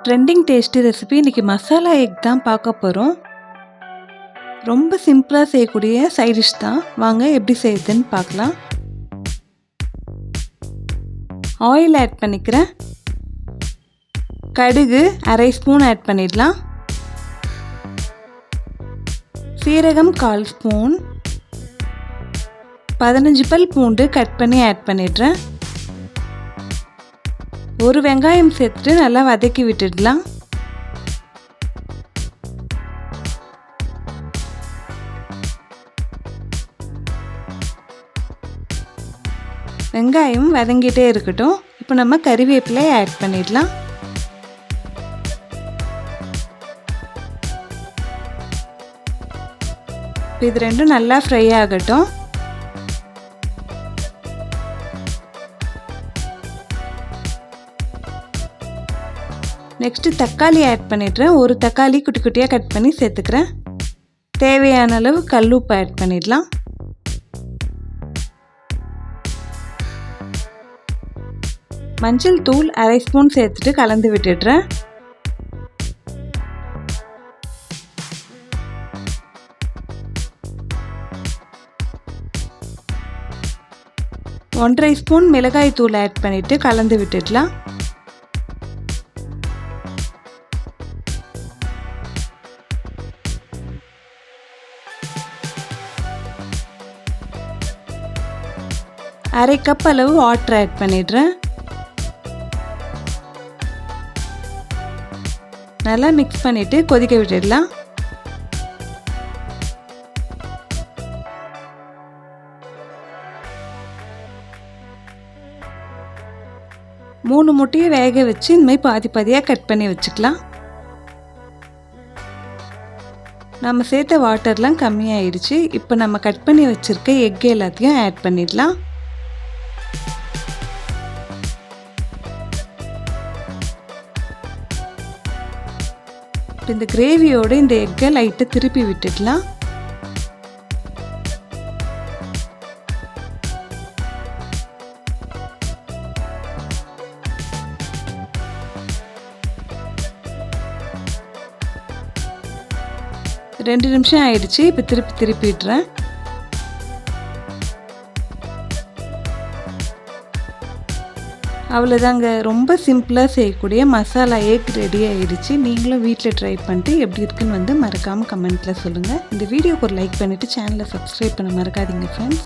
Trending tasty recipe இன்றைக்கி masala egg தான் பார்க்க போகிறோம். ரொம்ப சிம்பிளாக செய்யக்கூடிய சைட் டிஷ் தான். வாங்க எப்படி செய்யுதுன்னு பார்க்கலாம். ஆயில் ஆட் பண்ணிக்கிறேன். கடுகு அரை ஸ்பூன் ஆட் பண்ணிடலாம். சீரகம் 1/4 ஸ்பூன். 15 பல் பூண்டு கட் பண்ணி ஆட் பண்ணிடுறேன். ஒரு வெங்காயம் சேர்த்துட்டு நல்லா வதக்கி விட்டுடலாம். வெங்காயம் வதங்கிட்டே இருக்கட்டும். இப்போ நம்ம கறிவேப்பிலை ஆட் பண்ணிடலாம். இது ரெண்டும் நல்லா ஃப்ரை ஆகட்டும். நெக்ஸ்ட்டு தக்காளி ஆட் பண்ணிடுறேன். ஒரு தக்காளி குட்டி குட்டியாக கட் பண்ணி சேர்த்துக்கிறேன். தேவையான அளவு கல்லுப்பு ஆட் பண்ணிடலாம். மஞ்சள் தூள் அரை ஸ்பூன் சேர்த்துட்டு கலந்து விட்டுடுறேன். ஒன்றரை ஸ்பூன் மிளகாய் தூள் ஆட் பண்ணிவிட்டு கலந்து விட்டுடலாம். அரை கப் அளவு வாட்டர் ஆட் பண்ணிடுறேன். நல்லா மிக்ஸ் பண்ணிவிட்டு கொதிக்க விட்டுடலாம். மூணு முட்டையை வேக வச்சு இந்தமாதிரி பாதி பாதியாக கட் பண்ணி வச்சுக்கலாம். நம்ம சேர்த்த வாட்டர்லாம் கம்மியாயிடுச்சு. இப்போ நம்ம கட் பண்ணி வச்சுருக்க எக் எல்லாத்தையும் ஆட் பண்ணிடலாம். இந்த கிரேவியோட இந்த எக்கை லைட்டாக திருப்பி விட்டுடலாம். ரெண்டு நிமிஷம் ஆயிடுச்சு. இப்போ திருப்பிடுறேன். அவ்வளோதாங்க. ரொம்ப சிம்பிளாக செய்யக்கூடிய மசாலா எக் ரெடி ஆகிடுச்சு. நீங்களும் வீட்டில் ட்ரை பண்ணிட்டு எப்படி இருக்குன்னு மறக்காமல் கமெண்ட்டில் சொல்லுங்கள். இந்த வீடியோக்கு ஒரு லைக் பண்ணிவிட்டு சேனலை சப்ஸ்கிரைப் பண்ண மறக்காதீங்க ஃப்ரெண்ட்ஸ்.